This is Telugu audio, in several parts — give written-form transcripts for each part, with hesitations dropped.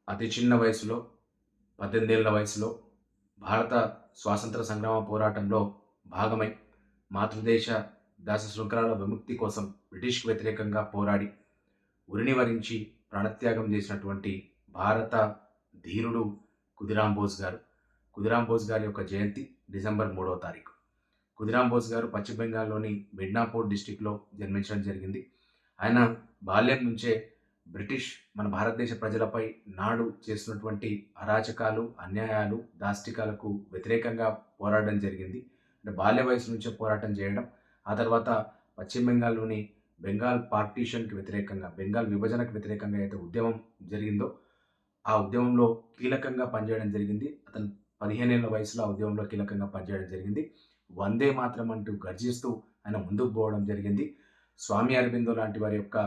అతి చిన్న వయసులో 18 ఏళ్ల వయసులో భారత స్వాతంత్ర సంగ్రామ పోరాటంలో భాగమై మాతృదేశ దాస శృంఖలాల విముక్తి కోసం బ్రిటిష్‌కి వ్యతిరేకంగా పోరాడి ఉరిని వరించి ప్రాణత్యాగం చేసినటువంటి భారత ధీరుడు ఖుదీరామ్ బోస్ గారు. ఖుదీరామ్ బోస్ గారి యొక్క జయంతి డిసెంబర్ 3వ తారీఖు. ఖుదీరామ్ బోస్ గారు పశ్చిమ బెంగాల్‌లోని మిడ్నాపూర్ డిస్ట్రిక్ట్‌లో జన్మించడం జరిగింది. ఆయన బాల్యం నుంచే బ్రిటిష్ మన భారతదేశ ప్రజలపై నాడు చేస్తున్నటువంటి అరాచకాలు, అన్యాయాలు, దాష్టికాలకు వ్యతిరేకంగా పోరాడడం జరిగింది. అంటే బాల్య వయసు నుంచే పోరాటం చేయడం. ఆ తర్వాత పశ్చిమ బెంగాల్‌లోని బెంగాల్ పార్టీషన్‌కి వ్యతిరేకంగా, బెంగాల్ విభజనకు వ్యతిరేకంగా అయితే ఉద్యమం జరిగిందో, ఆ ఉద్యమంలో కీలకంగా పనిచేయడం జరిగింది. అతను 15 ఏళ్ల వయసులో ఆ ఉద్యమంలో కీలకంగా పనిచేయడం జరిగింది. వందే మాతరం అంటూ గర్జిస్తూ ఆయన ముందుకు పోవడం జరిగింది. స్వామి అరబిందో లాంటి వారి యొక్క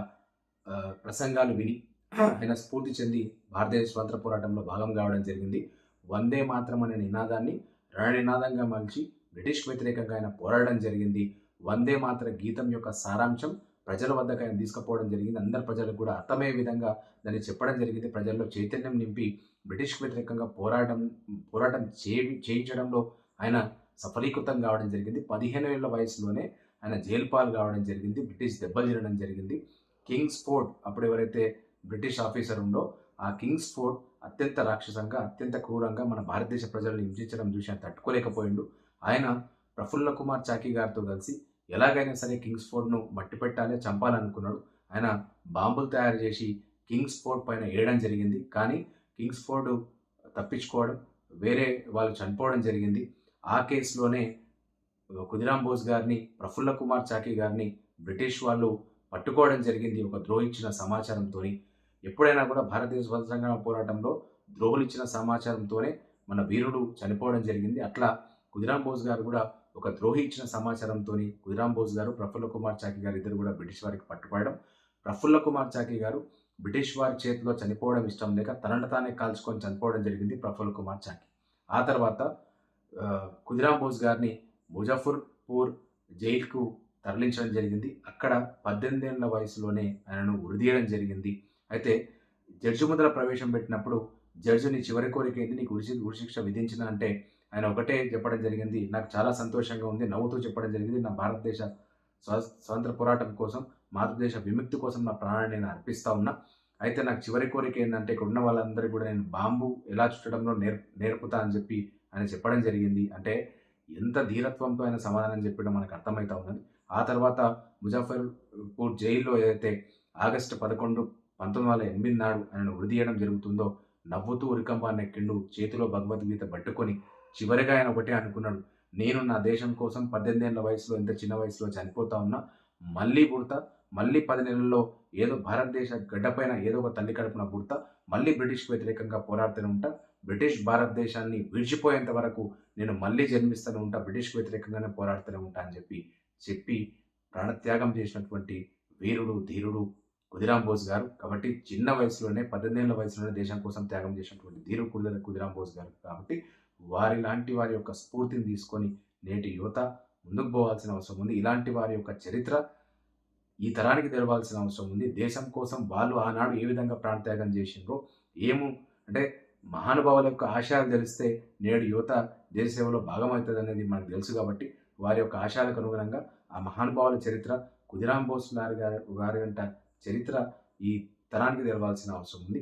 ప్రసంగాలు విని ఆయన స్ఫూర్తి చెంది భారతదేశ స్వాతంత్ర పోరాటంలో భాగం కావడం జరిగింది. వందే మాతరం అనే నినాదాన్ని రణనినాదంగా మలిచి బ్రిటిష్‌కి వ్యతిరేకంగా ఆయన పోరాడడం జరిగింది. వందే మాతర గీతం యొక్క సారాంశం ప్రజల వద్దకు ఆయన తీసుకుపోవడం జరిగింది. అందరి ప్రజలకు కూడా అర్థమయ్యే విధంగా దాన్ని చెప్పడం జరిగింది. ప్రజల్లో చైతన్యం నింపి బ్రిటిష్‌కి వ్యతిరేకంగా పోరాటం చేయించడంలో ఆయన సఫలీకృతం కావడం జరిగింది. 15 ఏళ్ల వయసులోనే ఆయన జైలు పాలు కావడం జరిగింది. బ్రిటిష్ దెబ్బలు తినడం జరిగింది. కింగ్స్ ఫోర్ట్ అప్పుడు ఎవరైతే బ్రిటిష్ ఆఫీసర్ ఉందో ఆ కింగ్స్ ఫోర్ట్ అత్యంత రాక్షసంగా, అత్యంత క్రూరంగా మన భారతదేశ ప్రజలను హింసించడం చూసి ఆయన తట్టుకోలేకపోయిండు. ఆయన ప్రఫుల్ల కుమార్ చాకి గారితో కలిసి ఎలాగైనా సరే కింగ్స్ ఫోర్ట్‌ను మట్టి పెట్టాలి, చంపాలనుకున్నాడు. ఆయన బాంబులు తయారు చేసి కింగ్స్ ఫోర్ట్ పైన ఏయడం జరిగింది. కానీ కింగ్స్ ఫోర్ట్ తప్పించుకోవడం, వేరే వాళ్ళు చనిపోవడం జరిగింది. ఆ కేసులోనే ఖుదీరామ్ బోస్ గారిని, ప్రఫుల్ల కుమార్ చాకి గారిని బ్రిటిష్ వాళ్ళు పట్టుకోవడం జరిగింది ఒక ద్రోహించిన సమాచారంతోని. ఎప్పుడైనా కూడా భారతదేశ స్వాతంత్ర సంగ్రామ పోరాటంలో ద్రోహులిచ్చిన సమాచారంతోనే మన వీరుడు చనిపోవడం జరిగింది. అట్లా ఖుదీరామ్ బోస్ గారు కూడా ఒక ద్రోహి ఇచ్చిన సమాచారంతోని ఖుదీరామ్ బోస్ గారు, ప్రఫుల్ల కుమార్ చాకి గారు ఇద్దరు కూడా బ్రిటిష్ వారికి పట్టుబడడం. ప్రఫుల్ల కుమార్ చాకి గారు బ్రిటిష్ వారి చేతిలో చనిపోవడం ఇష్టం లేక తనను తానే కాల్చుకొని చనిపోవడం జరిగింది ప్రఫుల్ల కుమార్ చాకి. ఆ తర్వాత ఖుదీరామ్ బోస్ గారిని ముజఫర్పూర్ జైలుకు తరలించడం జరిగింది. అక్కడ 18 ఏళ్ల వయసులోనే ఆయనను ఉరిదీయడం జరిగింది. అయితే జడ్జి ముందర ప్రవేశం పెట్టినప్పుడు జడ్జి నీ చివరి కోరిక ఏంది? నీకు ఉరిశిక్ష విధించిన అంటే ఆయన ఒకటే చెప్పడం జరిగింది. నాకు చాలా సంతోషంగా ఉంది. నవ్వుతూ చెప్పడం జరిగింది. నా భారతదేశ స్వాతంత్ర పోరాటం కోసం, మాతృదేశ విముక్తి కోసం నా ప్రాణాన్ని నేను అర్పిస్తా ఉన్నా. అయితే నాకు చివరి కోరిక ఏందంటే ఇక్కడ ఉన్న వాళ్ళందరికీ కూడా నేను బాంబు ఎలా చుట్టడంలో నేర్పుతా అని చెప్పి ఆయన చెప్పడం జరిగింది. అంటే ఎంత ధీరత్వంతో ఆయన సమాధానం చెప్పడం మనకు అర్థమైతా ఉన్నది. ఆ తర్వాత ముజఫర్పూర్ జైల్లో ఏదైతే ఆగస్టు 11, 1908 నాడు ఆయనను ఉరిదీయడం జరుగుతుందో నవ్వుతూ ఉరికంబాన్ని ఎక్కిండు. చేతిలో భగవద్గీత పట్టుకొని చివరిగా ఆయన ఒకటే అనుకున్నాడు. నేను నా దేశం కోసం 18 ఏళ్ల వయసులో, ఇంత చిన్న వయసులో చనిపోతా ఉన్నా. మళ్ళీ పుడతా. మళ్ళీ 10 నెలల్లో ఏదో భారతదేశ గడ్డపైన ఏదో ఒక తల్లి కడుపున పుడతా. మళ్ళీ బ్రిటిష్‌కి వ్యతిరేకంగా పోరాడుతూనే ఉంటా. బ్రిటిష్ భారతదేశాన్ని విడిచిపోయేంత వరకు నేను మళ్ళీ జన్మిస్తూనే ఉంటా. బ్రిటిష్‌కి వ్యతిరేకంగానే పోరాడుతూనే ఉంటా అని చెప్పి ప్రాణత్యాగం చేసినటువంటి వీరుడు, ధీరుడు ఖుదీరామ్ బోస్ గారు. కాబట్టి చిన్న వయసులోనే 18 ఏళ్ల వయసులోనే దేశం కోసం త్యాగం చేసినటువంటి ధీరుడు ఖుదీరామ్ బోస్ గారు. కాబట్టి వారి యొక్క స్ఫూర్తిని తీసుకొని నేటి యువత ముందుకు పోవాల్సిన అవసరం ఉంది. ఇలాంటి వారి యొక్క చరిత్ర ఈ తరానికి తెలవాల్సిన అవసరం ఉంది. దేశం కోసం వాళ్ళు ఆనాడు ఏ విధంగా ప్రాణత్యాగం చేసిండ్రో, అంటే మహానుభావుల యొక్క ఆశయాలు తెలిస్తే నేడు యువత దేశ సేవలో భాగమవుతుందనేది మనకు తెలుసు కాబట్టి, వారి యొక్క ఆశయాలకు అనుగుణంగా ఆ మహానుభావుల చరిత్ర, ఖుదీరామ్ బోస్ గారి చరిత్ర ఈ తరానికి తెలవాల్సిన అవసరం ఉంది.